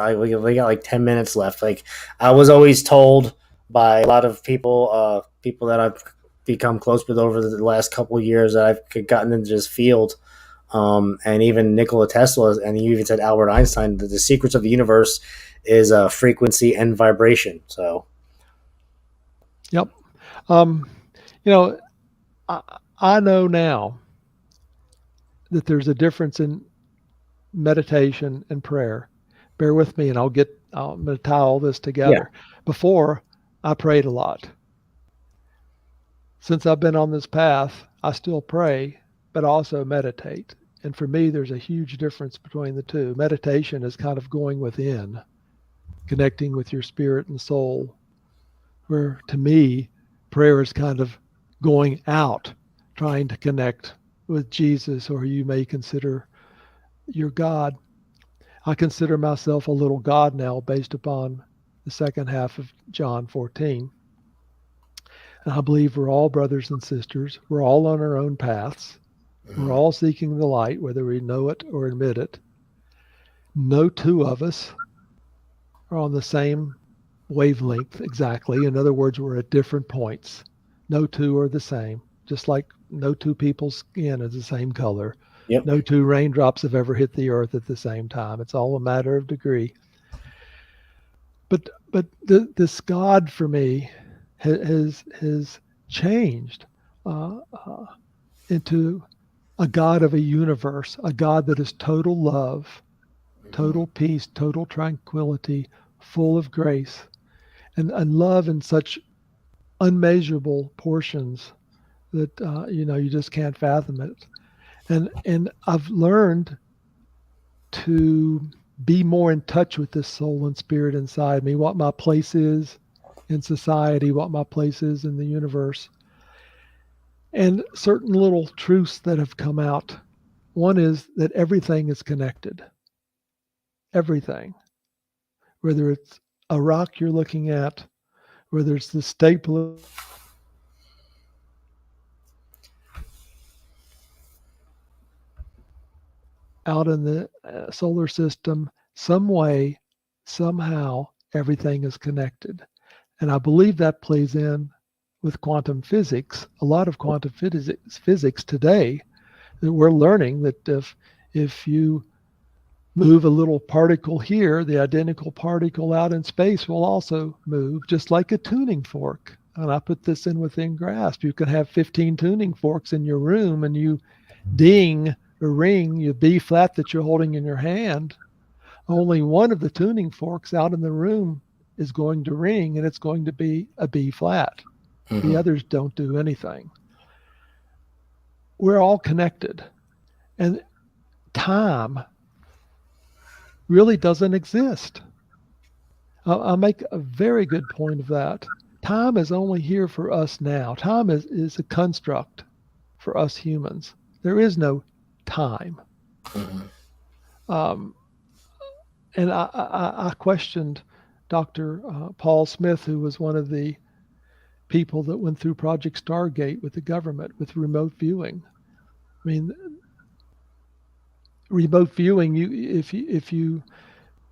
We got like 10 minutes left. Like I was always told by a lot of people that I've become close with over the last couple of years that I've gotten into this field. And even Nikola Tesla, and you even said Albert Einstein, that the secrets of the universe is frequency and vibration. So, Yep. Um, you know, I, I know now that there's a difference in meditation and prayer. Bear with me, and I'm going to tie all this yeah. together. Before, I prayed a lot. Since I've been on this path, I still pray, but also meditate. And for me, there's a huge difference between the two. Meditation is kind of going within, connecting with your spirit and soul, where to me, prayer is kind of going out, trying to connect with Jesus, or you may consider your God. I consider myself a little God now based upon the second half of John 14. And I believe we're all brothers and sisters. We're all on our own paths. We're Mhm. all seeking the light, whether we know it or admit it. No two of us are on the same wavelength exactly. In other words, we're at different points. No two are the same, just like no two people's skin is the same color. Yep. No two raindrops have ever hit the earth at the same time. It's all a matter of degree. But this God for me has changed uh, into a God of a universe, a God that is total love, Mhm. total peace, total tranquility, full of grace, and love in such unmeasurable portions that you just can't fathom it. And I've learned to be more in touch with this soul and spirit inside me, what my place is in society, what my place is in the universe, and certain little truths that have come out. One is that everything is connected. Everything, whether it's a rock you're looking at, whether it's the staple out in the solar system, some way, somehow, everything is connected. And I believe that plays in with quantum physics. A lot of quantum physics today that we're learning that if you move a little particle here, the identical particle out in space will also move, just like a tuning fork. And I put this in within grasp. You can have 15 tuning forks in your room, and you ding or ring your B flat that you're holding in your hand. Only one of the tuning forks out in the room is going to ring, and it's going to be a B flat. The Mhm. others don't do anything. We're all connected. And time really doesn't exist. I'll make a very good point of that. Time is only here for us now. Time is a construct for us humans. There is no time. Mhm. Um, and I questioned Dr. Paul Smith, who was one of the people that went through Project Stargate with the government with remote viewing. I mean, remote viewing, if you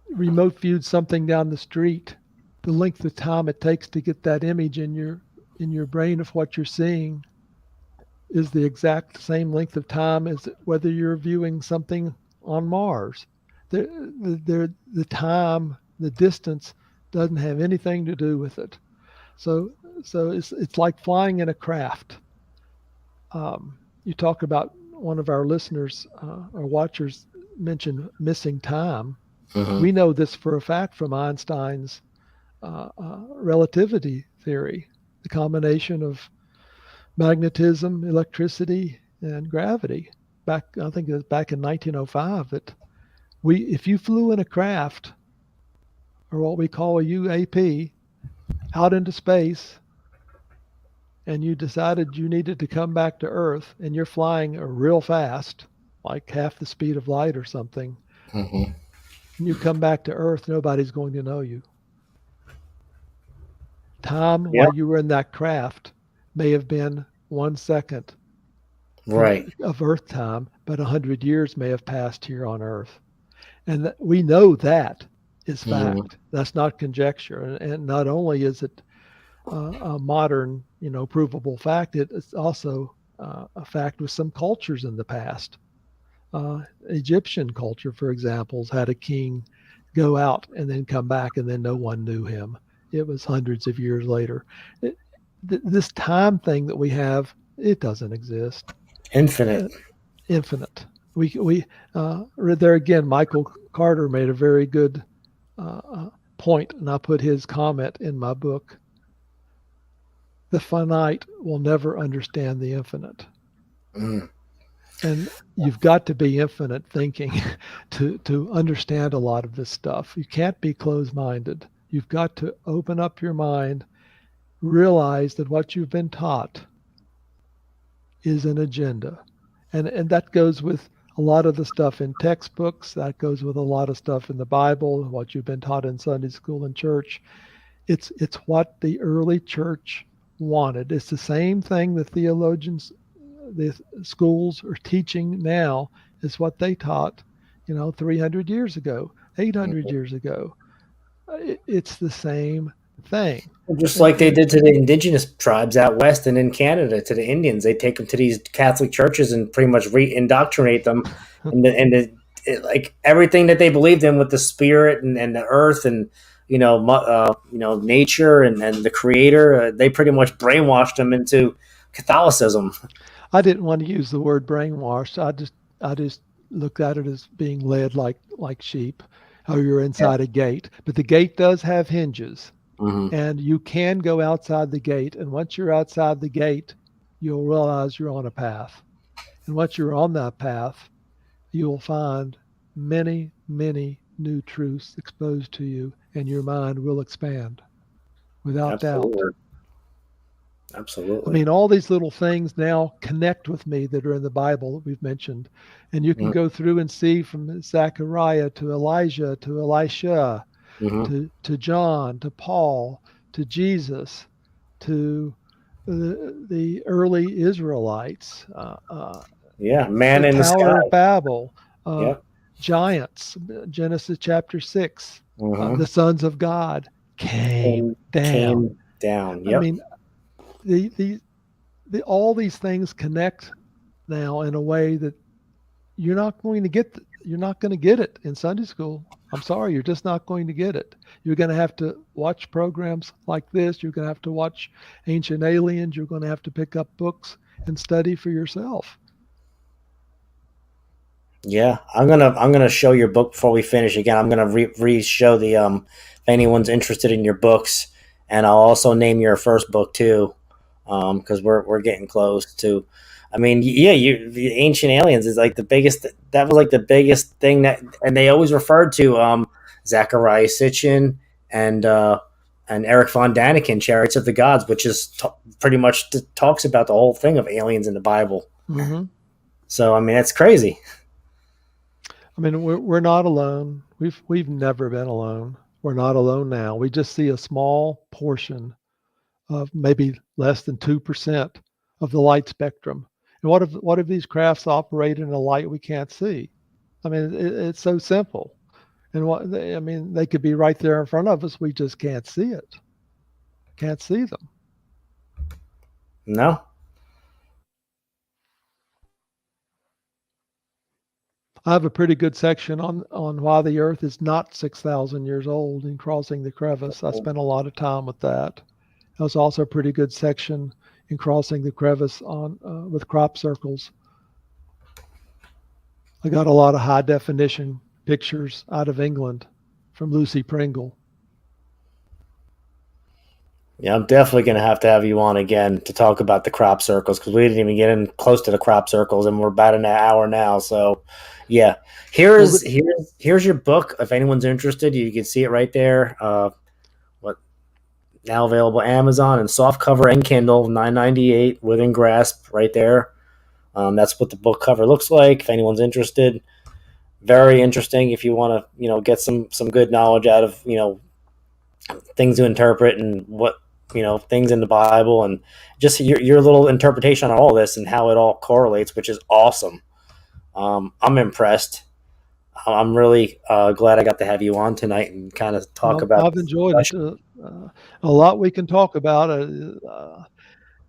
remote viewed something down the street, the length of time it takes to get that image in your brain of what you're seeing is the exact same length of time as whether you're viewing something on Mars. The time, the distance doesn't have anything to do with it. So so it's like flying in a craft. You talk about one of our listeners or watchers mentioned missing time. Mhm. We know this for a fact from Einstein's relativity theory, the combination of magnetism, electricity, and gravity. I think it was back in 1905 that if you flew in a craft or what we call a UAP out into space and you decided you needed to come back to Earth and you're flying real fast, like half the speed of light or something, Mhm. and you come back to Earth, nobody's going to know you. Time Yeah. while you were in that craft may have been 1 second Right. of Earth time, but 100 years may have passed here on Earth. And we know that is Mhm. fact. That's not conjecture. And not only is it a modern, provable fact, it's also a fact with some cultures in the past. Egyptian culture, for example, has had a king go out and then come back, and then no one knew him. It was hundreds of years later. This time thing that we have, it doesn't exist. Infinite. Uh, Infinite. We there again. Michael Carter made a very good point, and I put his comment in my book. The finite will never understand the infinite. Mm. And you've got to be infinite thinking to understand a lot of this stuff. You can't be closed-minded. You've got to open up your mind, realize that what you've been taught is an agenda. And that goes with a lot of the stuff in textbooks, that goes with a lot of stuff in the Bible, what you've been taught in Sunday school and church. It's what the early church wanted. It's the same thing the theologians, the schools are teaching now is what they taught, 300 years ago, 800 years ago. It's the same thing. Just And, like they and did to the indigenous tribes out west and in Canada, to the Indians, they take them to these Catholic churches and pretty much re-indoctrinate them, like everything that they believed in with the spirit and the earth and nature and the Creator. They pretty much brainwashed them into Catholicism. I didn't want to use the word brainwashed. I just looked at it as being led like sheep, how you're Yeah. inside a gate. But the gate does have hinges. Mm-hmm. And you can go outside the gate. And once you're outside the gate, you'll realize you're on a path. And once you're on that path, you'll find many, many new truths exposed to you, and your mind will expand without doubt. Absolutely. I Absolutely. mean, all these little things now connect with me that are in the Bible that we've mentioned. And you can go through and see from Zechariah to Elijah to Elisha Mm-hmm. to John, to Paul, to Jesus, to the early Israelites, Yeah, man the in the Tower sky. of Babel, uh, Yep. giants, Genesis chapter 6, Mm-hmm. the sons of God came down. Came down. I Yep. mean, the, all these things connect now in a way that you're not going to get it in Sunday school. I'm sorry, you're just not going to get it. You're going to have to watch programs like this. You're going to have to watch Ancient Aliens. You're going to have to pick up books and study for yourself. Yeah, I'm gonna show your book before we finish. Again, I'm gonna re-show the if anyone's interested in your books, and I'll also name your first book too, because we're getting close to. I mean, yeah, the Ancient Aliens is like the biggest. That was like the biggest thing and they always referred to Zachariah Sitchin and and Eric von Daniken, Chariots of the Gods, which is pretty much talks about the whole thing of aliens in the Bible. Mm-hmm. So I mean, that's crazy. I mean, we're not alone. We've never been alone. We're not alone now. We just see a small portion of maybe less than 2% of the light spectrum. And what if these crafts operate in a light we can't see? I mean, it's so simple. And I mean, they could be right there in front of us. We just can't see it. Can't see them. No. I have a pretty good section on why the Earth is not 6,000 years old in Crossing the Crevice. I spent a lot of time with that. There's also a pretty good section in Crossing the Crevice on with crop circles. I got a lot of high definition pictures out of England from Lucy Pringle. Yeah, I'm definitely going to have you on again to talk about the crop circles because we didn't even get in close to the crop circles, and we're about an hour now. So, yeah, Well, here's your book. If anyone's interested, you can see it right there. What now available Amazon and soft cover and Kindle, $9.98 within grasp right there. That's what the book cover looks like. If anyone's interested, very interesting. If you want to, get some good knowledge out of things to interpret and what things in the Bible and just your little interpretation on all this and how it all correlates, which is awesome. I'm impressed. I'm really glad I got to have you on tonight and kind of talk about I've this enjoyed it. discussion. A lot we can talk about.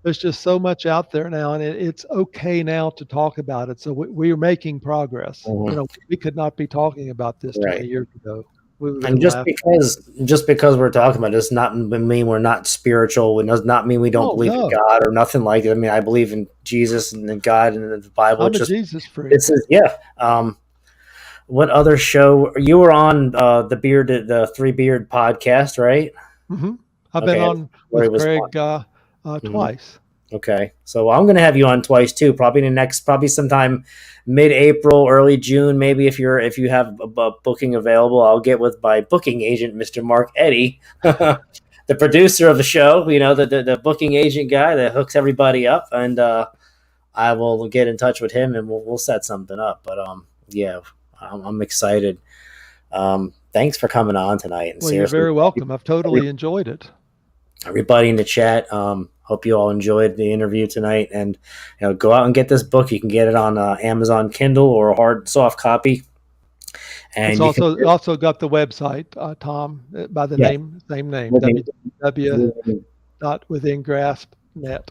There's just so much out there now, and it's okay now to talk about it. So we're making progress. Mhm. We could not be talking about this Right. 20 years ago. We would have And been laughing. just because we're talking about it does not mean we're not spiritual. It does not mean we don't Oh believe in no, God or nothing like that. I mean, I believe in Jesus and in God and in the Bible. I'm It's a just Jesus freak. this is yeah. What other show you were on? The Three Beard podcast, right? Hmm. I've been Okay, on where he with was on. Craig Mhm. twice. Okay, so I'm going to have you on twice too. Probably sometime mid-April, early June, maybe if you have a booking available. I'll get with my booking agent, Mr. Mark Eddy, the producer of the show. The booking agent guy that hooks everybody up, and I will get in touch with him and we'll set something up. But yeah, I'm excited. Thanks for coming on tonight, and Well, you're seriously, very welcome. I've totally enjoyed it. everybody in the chat. Hope you all enjoyed the interview tonight, and go out and get this book. You can get it on Amazon Kindle or a hard soft copy, It's and you can also got the website, Tom, by the yeah, same name, living, living, www.withingrasp.net.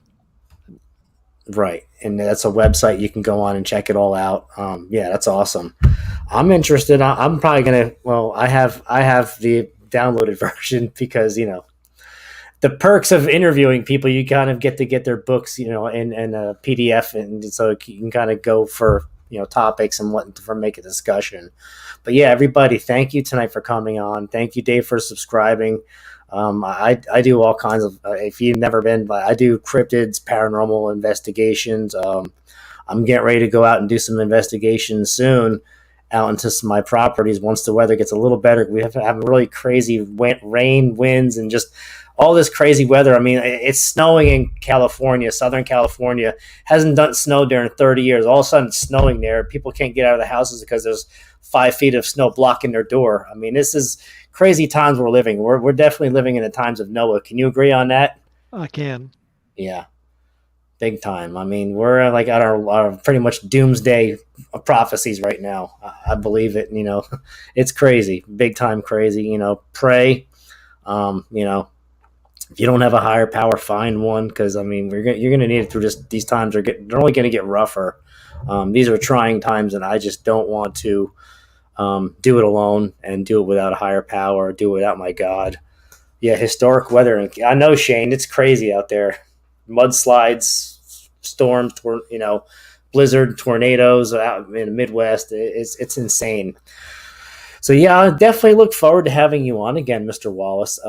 right, and that's a website you can go on and check it all out. Yeah, that's awesome. I'm interested. I'm probably gonna. Well, I have the downloaded version because the perks of interviewing people, you kind of get to get their books, in a PDF, and so you can kind of go for topics and what for make a discussion. But yeah, everybody, thank you tonight for coming on. Thank you, Dave, for subscribing. I do all kinds of. If you've never been, I do cryptids, paranormal investigations. I'm getting ready to go out and do some investigations soon out into some of my properties once the weather gets a little better. We have really crazy rain, winds, and just all this crazy weather. I mean, it's snowing in California, Southern California. Hasn't done snow there in 30 years. All of a sudden, it's snowing there. People can't get out of the houses because there's 5 feet of snow blocking their door. I mean, this is crazy times we're living. We're definitely living in the times of Noah. Can you agree on that? I can. Yeah, big time. I mean, we're like at our pretty much doomsday prophecies right now. I believe it. It's crazy, big time crazy. Pray. If you don't have a higher power, find one, because I mean, you're gonna need it through these times. They're only gonna get rougher. These are trying times, and I just don't want to do it alone and do it without a higher power. Do it without my God. Yeah, historic weather. And I know, Shane, it's crazy out there. Mudslides, storms, blizzard, tornadoes out in the Midwest. It's insane. So yeah, I definitely look forward to having you on again, Mr. Wallace.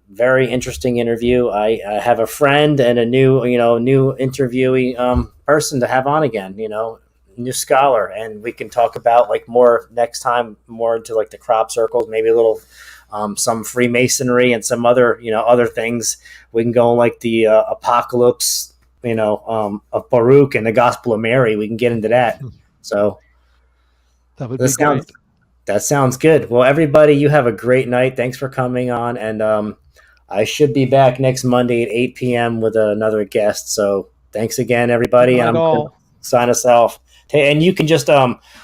Very interesting interview. I have a friend and a new interviewee person to have on again. New scholar, and we can talk about like more next time, more into like the crop circles, maybe a little some Freemasonry and some other other things. We can go like the apocalypse, of Baruch and the Gospel of Mary. We can get into that. So that would be great. That sounds good. Well, everybody, you have a great night. Thanks for coming on. And I should be back next Monday at 8 p.m. with another guest. So thanks again, everybody. And I'm going to sign us off. And you can just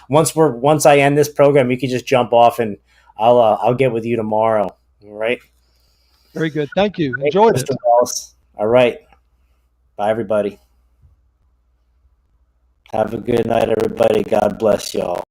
once I end this program, you can just jump off, and I'll get with you tomorrow. All right. Very good. Thank you. Enjoyed it. Wallace. All right. Bye, everybody. Have a good night, everybody. God bless y'all.